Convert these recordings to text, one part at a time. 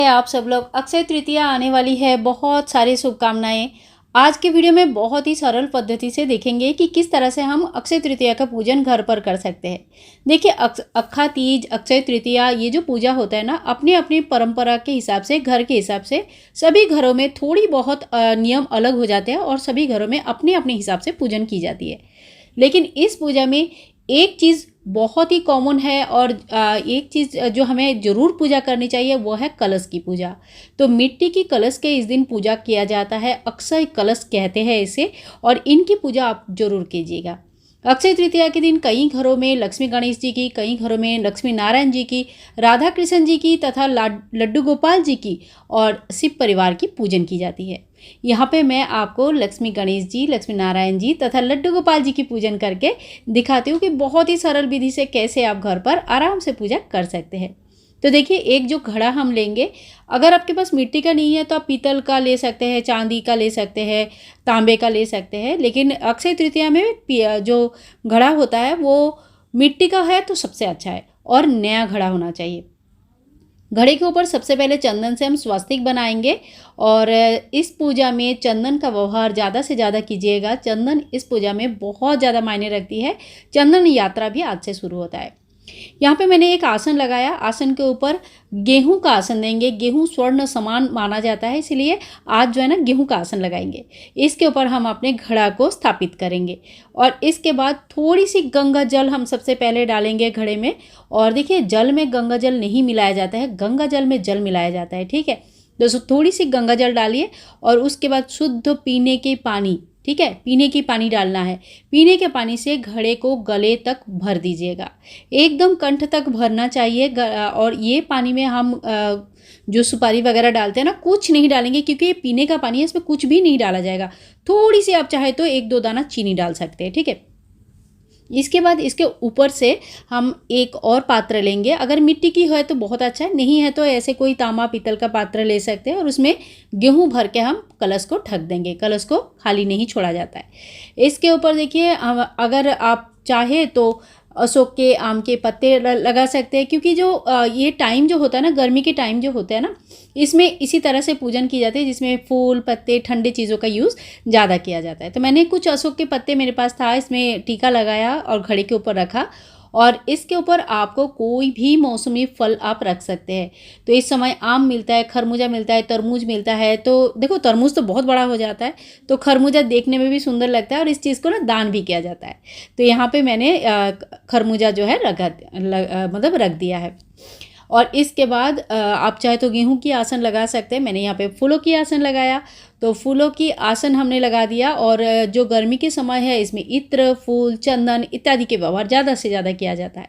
आप सब लोग। अक्षय तृतीया आने वाली है, बहुत सारी शुभकामनाएं। आज के वीडियो में बहुत ही सरल पद्धति से देखेंगे कि किस तरह से हम अक्षय तृतीया का पूजन घर पर कर सकते हैं। देखिए, अक्खा तीज, अक्षय तृतीया, ये जो पूजा होता है ना, अपनी अपनी परंपरा के हिसाब से, घर के हिसाब से सभी घरों में थोड़ी बहुत नियम अलग हो जाते हैं और सभी घरों में अपने अपने हिसाब से पूजन की जाती है। लेकिन इस पूजा में एक चीज़ बहुत ही कॉमन है और एक चीज़ जो हमें ज़रूर पूजा करनी चाहिए वो है कलश की पूजा। तो मिट्टी की कलश के इस दिन पूजा किया जाता है, अक्षय कलश कहते हैं इसे, और इनकी पूजा आप जरूर कीजिएगा। अक्षय तृतीया के दिन कई घरों में लक्ष्मी गणेश जी की, कई घरों में लक्ष्मी नारायण जी की, राधा कृष्ण जी की तथा लड्डू गोपाल जी की और शिव परिवार की पूजन की जाती है। यहाँ पे मैं आपको लक्ष्मी गणेश जी, लक्ष्मी नारायण जी तथा लड्डू गोपाल जी की पूजन करके दिखाती हूँ कि बहुत ही सरल विधि से कैसे आप घर पर आराम से पूजा कर सकते हैं। तो देखिए, एक जो घड़ा हम लेंगे, अगर आपके पास मिट्टी का नहीं है तो आप पीतल का ले सकते हैं, चांदी का ले सकते हैं, तांबे का ले सकते हैं। लेकिन अक्षय तृतीया में जो घड़ा होता है वो मिट्टी का है तो सबसे अच्छा है और नया घड़ा होना चाहिए। घड़े के ऊपर सबसे पहले चंदन से हम स्वास्तिक बनाएंगे और इस पूजा में चंदन का व्यवहार ज़्यादा से ज़्यादा कीजिएगा। चंदन इस पूजा में बहुत ज़्यादा मायने रखती है। चंदन यात्रा भी आज से शुरू होता है। यहाँ पे मैंने एक आसन लगाया, आसन के ऊपर गेहूं का आसन देंगे। गेहूं स्वर्ण समान माना जाता है, इसलिए आज जो है ना गेहूं का आसन लगाएंगे। इसके ऊपर हम अपने घड़ा को स्थापित करेंगे और इसके बाद थोड़ी सी गंगा जल हम सबसे पहले डालेंगे घड़े में। और देखिए, जल में गंगा जल नहीं मिलाया जाता है, गंगा जल में जल मिलाया जाता है, ठीक है। तो थोड़ी सी गंगा जल डालिए और उसके बाद शुद्ध पीने के पानी, ठीक है, पीने की पानी डालना है। पीने के पानी से घड़े को गले तक भर दीजिएगा, एकदम कंठ तक भरना चाहिए। और ये पानी में हम जो सुपारी वगैरह डालते हैं ना, कुछ नहीं डालेंगे क्योंकि ये पीने का पानी है, इसमें कुछ भी नहीं डाला जाएगा। थोड़ी सी आप चाहे तो 1-2 दाना चीनी डाल सकते हैं, ठीक है। इसके बाद इसके ऊपर से हम एक और पात्र लेंगे। अगर मिट्टी की है तो बहुत अच्छा है, नहीं है तो ऐसे कोई तांबा पीतल का पात्र ले सकते हैं और उसमें गेहूं भर के हम कलश को ढक देंगे। कलश को खाली नहीं छोड़ा जाता है। इसके ऊपर देखिए, अगर आप चाहे तो अशोक के, आम के पत्ते लगा सकते हैं, क्योंकि जो ये टाइम जो होता है ना, गर्मी के टाइम जो होता है ना, इसमें इसी तरह से पूजन की जाती है जिसमें फूल पत्ते ठंडे चीज़ों का यूज़ ज़्यादा किया जाता है। तो मैंने कुछ अशोक के पत्ते मेरे पास था, इसमें टीका लगाया और घड़े के ऊपर रखा। और इसके ऊपर आपको कोई भी मौसमी फल आप रख सकते हैं। तो इस समय आम मिलता है, खरबूजा मिलता है, तरबूज मिलता है। तो देखो, तरबूज तो बहुत बड़ा हो जाता है, तो खरबूजा देखने में भी सुंदर लगता है और इस चीज़ को ना दान भी किया जाता है। तो यहाँ पे मैंने खरबूजा जो है मतलब रख दिया है। और इसके बाद आप चाहे तो गेहूं की आसन लगा सकते हैं। मैंने यहाँ पे फूलों की आसन लगाया, तो फूलों की आसन हमने लगा दिया। और जो गर्मी के समय है, इसमें इत्र, फूल, चंदन इत्यादि के व्यवहार ज़्यादा से ज़्यादा किया जाता है।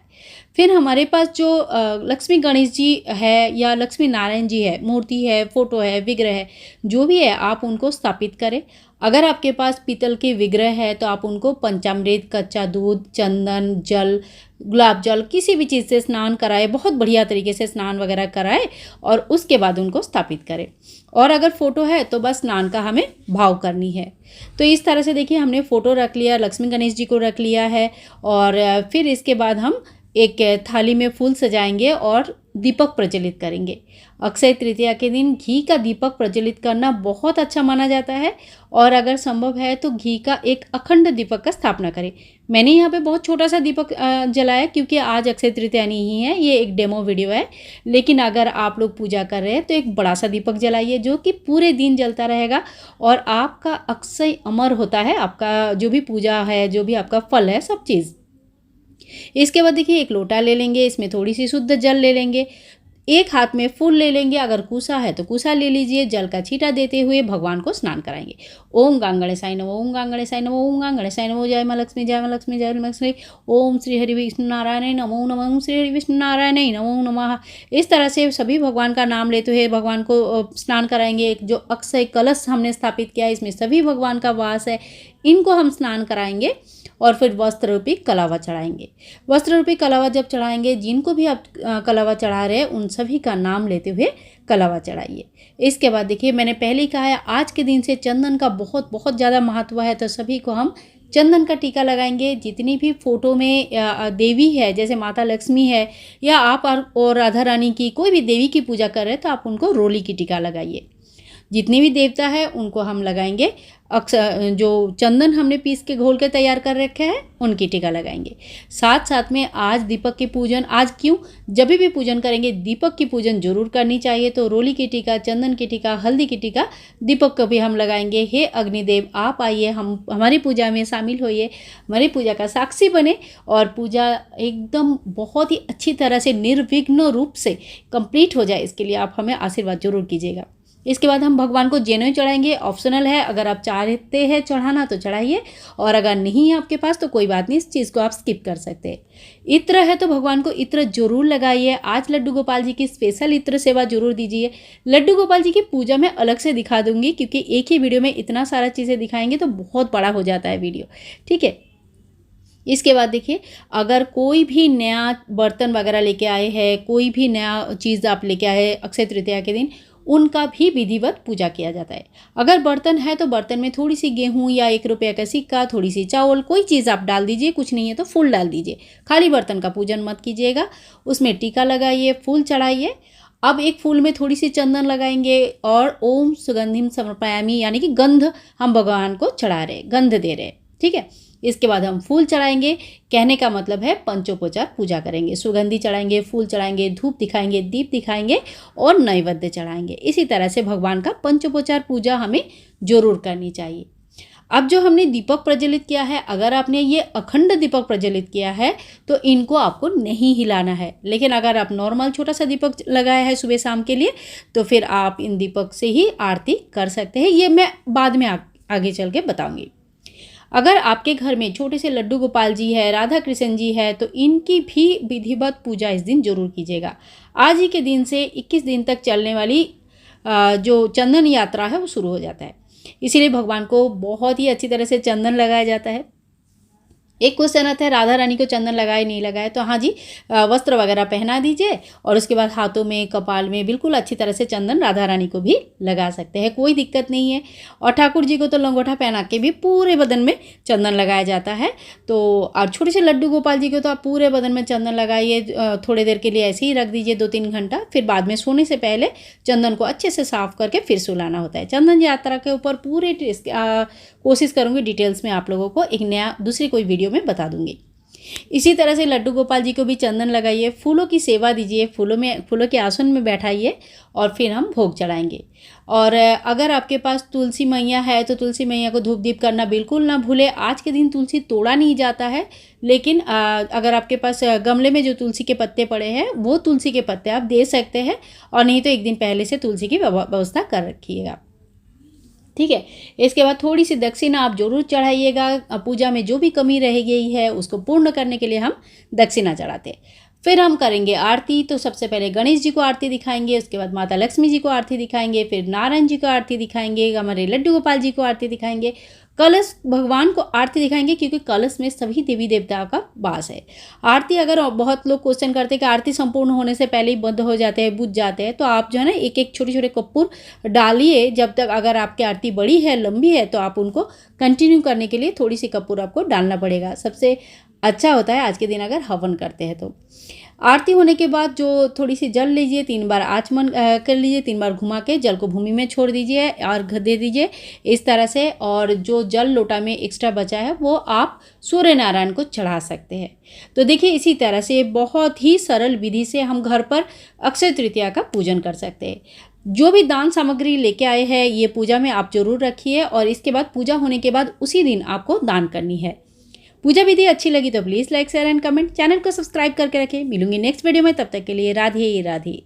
फिर हमारे पास जो लक्ष्मी गणेश जी है या लक्ष्मी नारायण जी है, मूर्ति है, फोटो है, विग्रह है, जो भी है, आप उनको स्थापित करें। अगर आपके पास पीतल के विग्रह है तो आप उनको पंचामृत, कच्चा दूध, चंदन, जल, गुलाब जल, किसी भी चीज़ से स्नान कराए, बहुत बढ़िया तरीके से स्नान वगैरह कराए और उसके बाद उनको स्थापित करें। और अगर फ़ोटो है तो बस स्नान का हमें भाव करनी है। तो इस तरह से देखिए, हमने फ़ोटो रख लिया, लक्ष्मी गणेश जी को रख लिया है। और फिर इसके बाद हम एक थाली में फूल सजाएंगे और दीपक प्रज्वलित करेंगे। अक्षय तृतीया के दिन घी का दीपक प्रज्वलित करना बहुत अच्छा माना जाता है और अगर संभव है तो घी का एक अखंड दीपक का स्थापना करें। मैंने यहाँ पे बहुत छोटा सा दीपक जलाया क्योंकि आज अक्षय तृतीया नहीं है, ये एक डेमो वीडियो है। लेकिन अगर आप लोग पूजा कर रहे हैं तो एक बड़ा सा दीपक जलाइए जो कि पूरे दिन जलता रहेगा और आपका अक्षय अमर होता है। आपका जो भी पूजा है, जो भी आपका फल है, सब चीज़। इसके बाद देखिए, एक लोटा ले लेंगे, इसमें थोड़ी सी शुद्ध जल ले लेंगे, एक हाथ में फूल ले लेंगे, अगर कुसा है तो कुसा ले लीजिए। जल का छींटा देते हुए भगवान को स्नान कराएंगे। ओम गंगणेशाय नमः, ओम गंगणेशाय नमः, ओम गंगणेशाय नमः, जय मां लक्ष्मी, जय मां लक्ष्मी, जय मां लक्ष्मी। ओम श्री हरि विष्णु नारायण नमो नमः, ओम श्री हरि विष्णु नारायण नमो नमः। इस तरह से सभी भगवान का नाम लेते हुए भगवान को स्नान कराएंगे। जो अक्षय कलश हमने स्थापित किया है, इसमें सभी भगवान का वास है, इनको हम स्नान कराएंगे और फिर वस्त्र रूपी कलावा चढ़ाएंगे। वस्त्र रूपी कलावा जब चढ़ाएंगे, जिनको भी आप कलावा चढ़ा रहे हैं उन सभी का नाम लेते हुए कलावा चढ़ाइए। इसके बाद देखिए, मैंने पहले ही कहा है, आज के दिन से चंदन का बहुत बहुत ज़्यादा महत्व है, तो सभी को हम चंदन का टीका लगाएंगे। जितनी भी फोटो में देवी है, जैसे माता लक्ष्मी है या आप और राधा रानी की कोई भी देवी की पूजा कर रहे हैं तो आप उनको रोली की टीका लगाइए। जितने भी देवता है उनको हम लगाएंगे जो चंदन हमने पीस के घोल के तैयार कर रखे हैं उनकी टीका लगाएंगे। साथ साथ में आज दीपक की पूजन, आज क्यों, जब भी पूजन करेंगे दीपक की पूजन जरूर करनी चाहिए। तो रोली की टीका, चंदन की टीका, हल्दी की टीका, दीपक को भी हम लगाएंगे। हे अग्निदेव, आप आइए, हमारी पूजा में शामिल होइए, हमारी पूजा का साक्षी बने और पूजा एकदम बहुत ही अच्छी तरह से निर्विघ्न रूप से कंप्लीट हो जाए, इसके लिए आप हमें आशीर्वाद जरूर कीजिएगा। इसके बाद हम भगवान को जनेऊ चढ़ाएंगे। ऑप्शनल है, अगर आप चाहते हैं चढ़ाना तो चढ़ाइए और अगर नहीं है आपके पास तो कोई बात नहीं, इस चीज़ को आप स्किप कर सकते हैं। इत्र है तो भगवान को इत्र जरूर लगाइए। आज लड्डू गोपाल जी की स्पेशल इत्र सेवा जरूर दीजिए। लड्डू गोपाल जी की पूजा मैं अलग से दिखा दूंगी क्योंकि एक ही वीडियो में इतना सारा चीज़ें दिखाएंगे तो बहुत बड़ा हो जाता है वीडियो, ठीक है। इसके बाद देखिए, अगर कोई भी नया बर्तन वगैरह लेके आए हैं, कोई भी नया चीज़ आप लेके आए अक्षय तृतीया के दिन, उनका भी विधिवत पूजा किया जाता है। अगर बर्तन है तो बर्तन में थोड़ी सी गेहूं या 1 रुपये का सिक्का, थोड़ी सी चावल, कोई चीज़ आप डाल दीजिए, कुछ नहीं है तो फूल डाल दीजिए। खाली बर्तन का पूजन मत कीजिएगा। उसमें टीका लगाइए, फूल चढ़ाइए। अब एक फूल में थोड़ी सी चंदन लगाएंगे और ओम सुगंधिम समर्पयामि, यानी कि गंध हम भगवान को चढ़ा रहे, गंध दे रहे, ठीक है। इसके बाद हम फूल चढ़ाएंगे। कहने का मतलब है पंचोपचार पूजा करेंगे, सुगंधी चढ़ाएंगे, फूल चढ़ाएंगे, धूप दिखाएंगे, दीप दिखाएंगे और नैवेद्य चढ़ाएंगे। इसी तरह से भगवान का पंचोपचार पूजा हमें जरूर करनी चाहिए। अब जो हमने दीपक प्रज्वलित किया है, अगर आपने ये अखंड दीपक प्रज्वलित किया है तो इनको आपको नहीं हिलाना है। लेकिन अगर आप नॉर्मल छोटा सा दीपक लगाया है सुबह शाम के लिए तो फिर आप इन दीपक से ही आरती कर सकते हैं। ये मैं बाद में आगे चल के बताऊंगी। अगर आपके घर में छोटे से लड्डू गोपाल जी है, राधा कृष्ण जी है, तो इनकी भी विधिवत पूजा इस दिन जरूर कीजिएगा। आज ही के दिन से 21 दिन तक चलने वाली जो चंदन यात्रा है वो शुरू हो जाता है। इसीलिए भगवान को बहुत ही अच्छी तरह से चंदन लगाया जाता है। एक क्वेश्चन आता है राधा रानी को चंदन लगाए नहीं लगाए, तो हाँ जी, वस्त्र वगैरह पहना दीजिए और उसके बाद हाथों में, कपाल में बिल्कुल अच्छी तरह से चंदन राधा रानी को भी लगा सकते हैं, कोई दिक्कत नहीं है। और ठाकुर जी को तो लंगोटा पहना के भी पूरे बदन में चंदन लगाया जाता है। तो और छोटे से लड्डू गोपाल जी को तो आप पूरे बदन में चंदन लगाइए, थोड़ी देर के लिए ऐसे ही रख दीजिए 2-3 घंटा, फिर बाद में सोने से पहले चंदन को अच्छे से साफ करके फिर सुलाना होता है। चंदन यात्रा के ऊपर पूरे कोशिश करूँगी डिटेल्स में आप लोगों को एक नया दूसरी कोई वीडियो में बता दूंगी। इसी तरह से लड्डू गोपाल जी को भी चंदन लगाइए, फूलों की सेवा दीजिए, फूलों के आसन में बैठाइए और फिर हम भोग चढ़ाएंगे। और अगर आपके पास तुलसी मैया है तो तुलसी मैया को धूप दीप करना बिल्कुल ना भूले। आज के दिन तुलसी तोड़ा नहीं जाता है, लेकिन अगर आपके पास गमले में जो तुलसी के पत्ते पड़े हैं वो तुलसी के पत्ते आप दे सकते हैं, और नहीं तो एक दिन पहले से तुलसी की व्यवस्था कर रखिएगा, ठीक है। इसके बाद थोड़ी सी दक्षिणा आप जरूर चढ़ाइएगा। पूजा में जो भी कमी रह गई है उसको पूर्ण करने के लिए हम दक्षिणा चढ़ाते हैं। फिर हम करेंगे आरती। तो सबसे पहले गणेश जी को आरती दिखाएंगे, उसके बाद माता लक्ष्मी जी को आरती दिखाएंगे, फिर नारायण जी को आरती दिखाएंगे, हमारे लड्डू गोपाल जी को आरती दिखाएंगे, कलश भगवान को आरती दिखाएंगे क्योंकि कलश में सभी देवी देवताओं का वास है। आरती, अगर बहुत लोग क्वेश्चन करते हैं कि आरती संपूर्ण होने से पहले ही बंद हो जाते हैं, बुझ जाते हैं, तो आप जो है ना एक एक छोटे छोटे कपूर डालिए जब तक, अगर आपकी आरती बड़ी है, लंबी है, तो आप उनको कंटिन्यू करने के लिए थोड़ी सी कपूर आपको डालना पड़ेगा। सबसे अच्छा होता है आज के दिन अगर हवन करते हैं तो। आरती होने के बाद जो थोड़ी सी जल लीजिए, 3 बार आचमन कर लीजिए, 3 बार घुमा के जल को भूमि में छोड़ दीजिए और दे दीजिए इस तरह से। और जो जल लोटा में एक्स्ट्रा बचा है वो आप सूर्य नारायण को चढ़ा सकते हैं। तो देखिए, इसी तरह से बहुत ही सरल विधि से हम घर पर अक्षय तृतीया का पूजन कर सकते हैं। जो भी दान सामग्री लेके आए हैं ये पूजा में आप जरूर रखिए, और इसके बाद पूजा होने के बाद उसी दिन आपको दान करनी है। पूजा विधि अच्छी लगी तो please like, share and comment. Channel को सब्सक्राइब करके रखें। मिलूंगी नेक्स्ट वीडियो में, तब तक के लिए राधे राधे।